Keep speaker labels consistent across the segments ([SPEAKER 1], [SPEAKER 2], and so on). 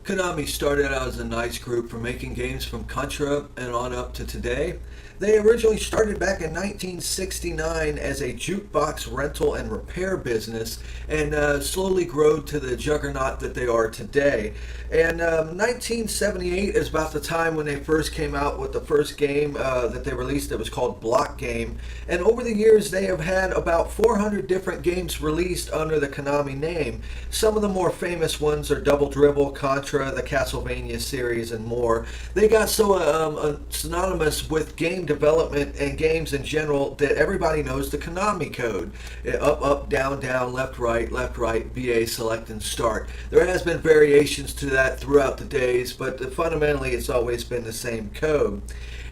[SPEAKER 1] Konami started out as a nice group for making games from Contra and on up to today. They originally started back in 1969 as a jukebox rental and repair business and slowly grew to the juggernaut that they are today. And 1978 is about the time when they first came out with the first game that they released that was called Block Game. And over the years, they have had about 400 different games released under the Konami name. Some of the more famous ones are Double Dribble, Contra, the Castlevania series, and more. They got so synonymous with game development and games in general that everybody knows the Konami code. Up, up, down, down, left, right, VA, select, and start. There has been variations to that throughout the days, but fundamentally it's always been the same code.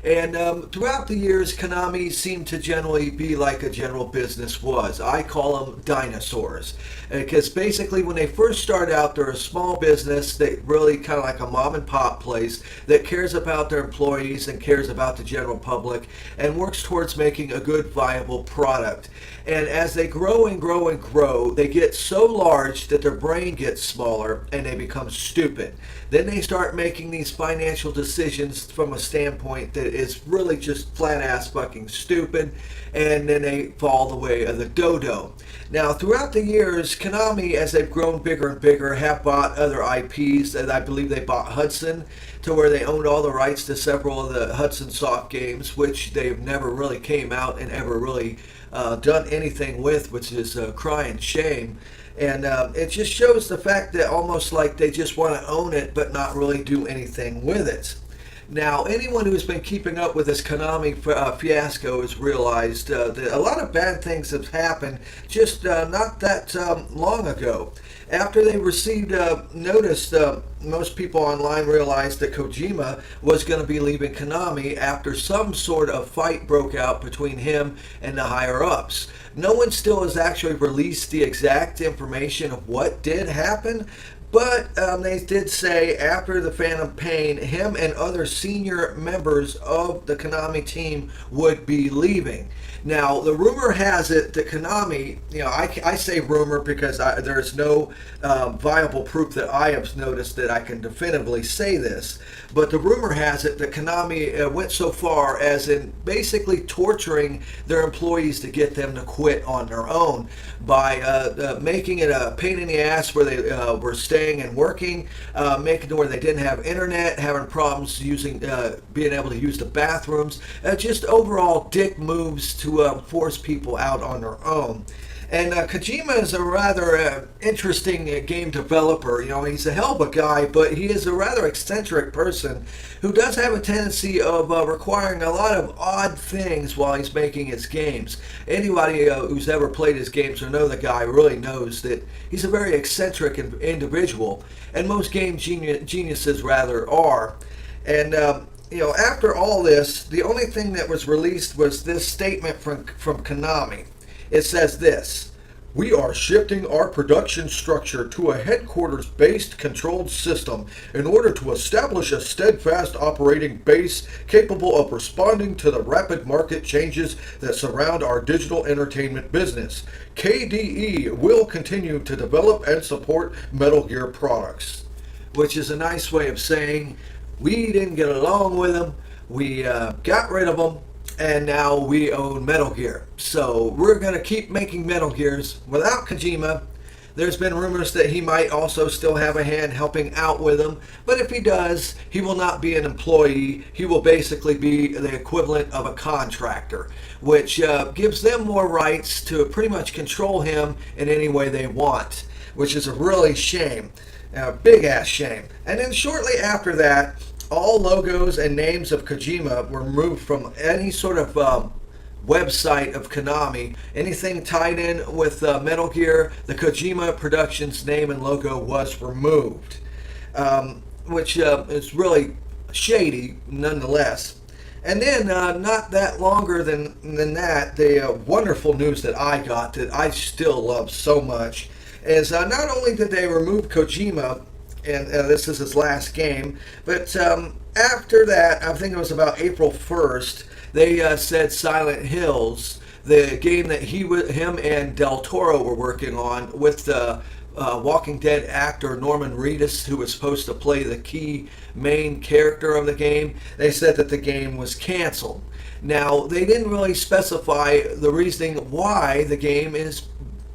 [SPEAKER 1] And throughout the years, Konami seemed to generally be like a general business was. I call them dinosaurs. Because basically when they first start out, they're a small business that really kind of like a mom and pop place that cares about their employees and cares about the general public and works towards making a good, viable product. And as they grow and grow and grow, they get so large that their brain gets smaller and they become stupid. Then they start making these financial decisions from a standpoint that is really just flat ass fucking stupid, and then they fall the way of the dodo. Now, throughout the years, Konami, as they've grown bigger and bigger, have bought other IPs, and I believe they bought Hudson, to where they owned all the rights to several of the Hudson Soft games, which they've never really came out and ever really done anything with, which is a crying shame. And it just shows the fact that almost like they just want to own it but not really do anything with it. Now, anyone who's been keeping up with this Konami fiasco has realized that a lot of bad things have happened just not that long ago. After they received notice, most people online realized that Kojima was going to be leaving Konami after some sort of fight broke out between him and the higher-ups. No one still has actually released the exact information of what did happen, but they did say after the Phantom Pain, him and other senior members of the Konami team would be leaving. Now, the rumor has it that Konami, I say rumor because there's no viable proof that I have noticed that I can definitively say this, but the rumor has it that Konami went so far as in basically torturing their employees to get them to quit on their own by making it a pain in the ass where they were staying and working, making it where they didn't have internet, having problems using, being able to use the bathrooms, just overall dick moves to force people out on their own. And Kojima is a rather interesting game developer. He's a hell of a guy, but he is a rather eccentric person who does have a tendency of requiring a lot of odd things while he's making his games. Anybody who's ever played his games or know the guy really knows that he's a very eccentric individual, and most game geniuses rather are. And after all this, the only thing that was released was this statement from Konami. It says this: "We are shifting our production structure to a headquarters-based controlled system in order to establish a steadfast operating base capable of responding to the rapid market changes that surround our digital entertainment business. KDE will continue to develop and support Metal Gear products." Which is a nice way of saying we didn't get along with them, we got rid of them, and now we own Metal Gear. So we're going to keep making Metal Gears without Kojima. There's been rumors that he might also still have a hand helping out with them, but if he does, he will not be an employee. He will basically be the equivalent of a contractor, which gives them more rights to pretty much control him in any way they want, which is a really shame. A big ass shame. And then shortly after that, all logos and names of Kojima were removed from any sort of website of Konami. Anything tied in with Metal Gear, the Kojima Productions name and logo was removed, which is really shady nonetheless. And then, not that longer than that, the wonderful news that I got that I still love so much is not only did they remove Kojima, and this is his last game, but after that, I think it was about April 1st, they said Silent Hills, the game that him and Del Toro were working on with Walking Dead actor Norman Reedus, who was supposed to play the key main character of the game. They said that the game was canceled. Now, they didn't really specify the reasoning why the game is,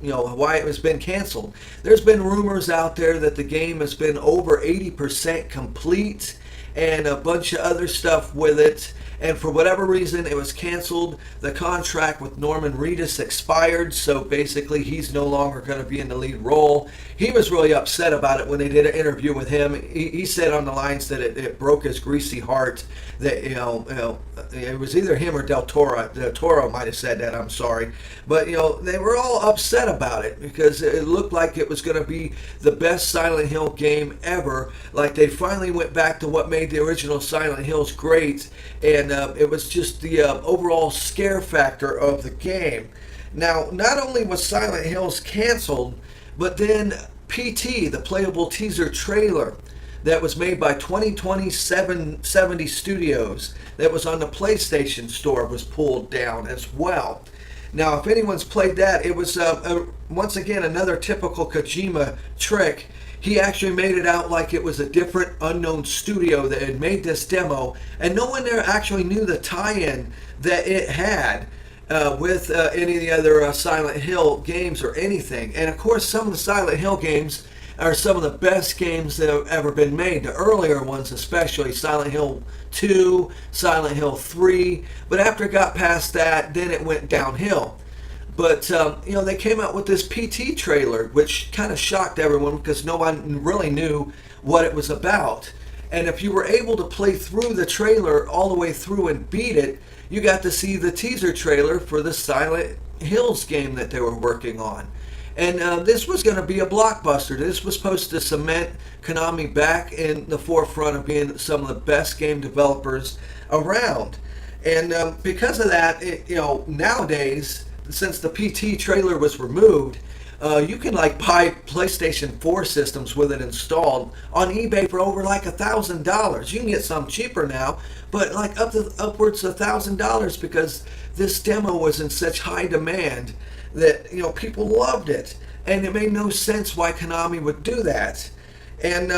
[SPEAKER 1] why it has been canceled. There's been rumors out there that the game has been over 80% complete and a bunch of other stuff with it. And for whatever reason, it was canceled. The contract with Norman Reedus expired, so basically he's no longer going to be in the lead role. He was really upset about it when they did an interview with him. He said on the lines that it broke his greasy heart that, it was either him or Del Toro. Del Toro might have said that, I'm sorry. But, they were all upset about it because it looked like it was going to be the best Silent Hill game ever. Like they finally went back to what made the original Silent Hills great, and it was just the overall scare factor of the game. Now, not only was Silent Hills canceled, but then PT, the playable teaser trailer that was made by 2070 Studios that was on the PlayStation Store, was pulled down as well. Now, if anyone's played that, it was once again another typical Kojima trick. He actually made it out like it was a different unknown studio that had made this demo, and no one there actually knew the tie-in that it had with any of the other Silent Hill games or anything. And of course, some of the Silent Hill games are some of the best games that have ever been made. The earlier ones, especially Silent Hill 2, Silent Hill 3, but after it got past that, then it went downhill. But, they came out with this PT trailer, which kind of shocked everyone because no one really knew what it was about. And if you were able to play through the trailer all the way through and beat it, you got to see the teaser trailer for the Silent Hills game that they were working on. And this was going to be a blockbuster. This was supposed to cement Konami back in the forefront of being some of the best game developers around. And because of that, nowadays, since the PT trailer was removed, you can buy PlayStation 4 systems with it installed on eBay for over $1,000. You can get some cheaper now, but upwards of $1,000 because this demo was in such high demand that people loved it, and it made no sense why Konami would do that. And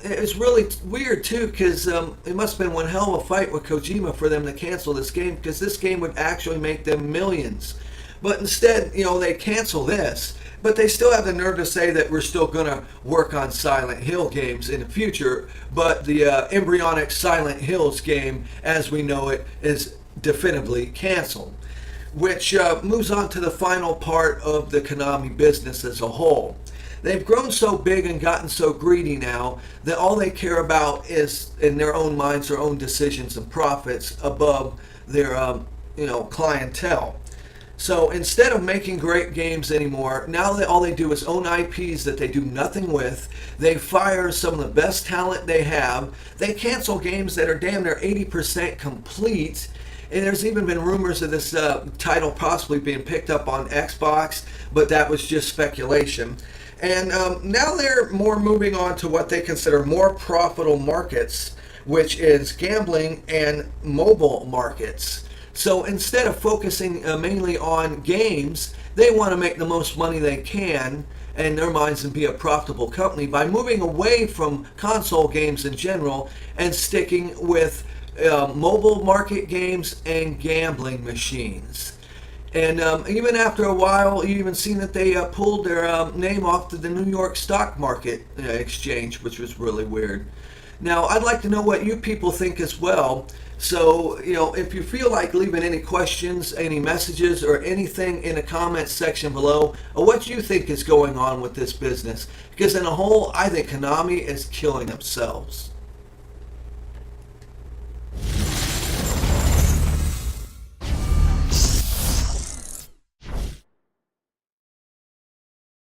[SPEAKER 1] it's really weird too, because it must have been one hell of a fight with Kojima for them to cancel this game, because this game would actually make them millions. But instead, they cancel this, but they still have the nerve to say that we're still going to work on Silent Hill games in the future, but the embryonic Silent Hills game, as we know it, is definitively canceled. Which moves on to the final part of the Konami business as a whole. They've grown so big and gotten so greedy now that all they care about is, in their own minds, their own decisions and profits above their, clientele. So instead of making great games anymore, now all they do is own IPs that they do nothing with. They fire some of the best talent they have. They cancel games that are damn near 80% complete. And there's even been rumors of this title possibly being picked up on Xbox, but that was just speculation. And now they're more moving on to what they consider more profitable markets, which is gambling and mobile markets. So instead of focusing mainly on games, they want to make the most money they can in their minds and be a profitable company by moving away from console games in general and sticking with mobile market games and gambling machines. And even after a while, you even seen that they pulled their name off to the New York Stock Market exchange, which was really weird. Now, I'd like to know what you people think as well. So, if you feel like leaving any questions, any messages, or anything in the comments section below, or what you think is going on with this business. Because in a whole, I think Konami is killing themselves.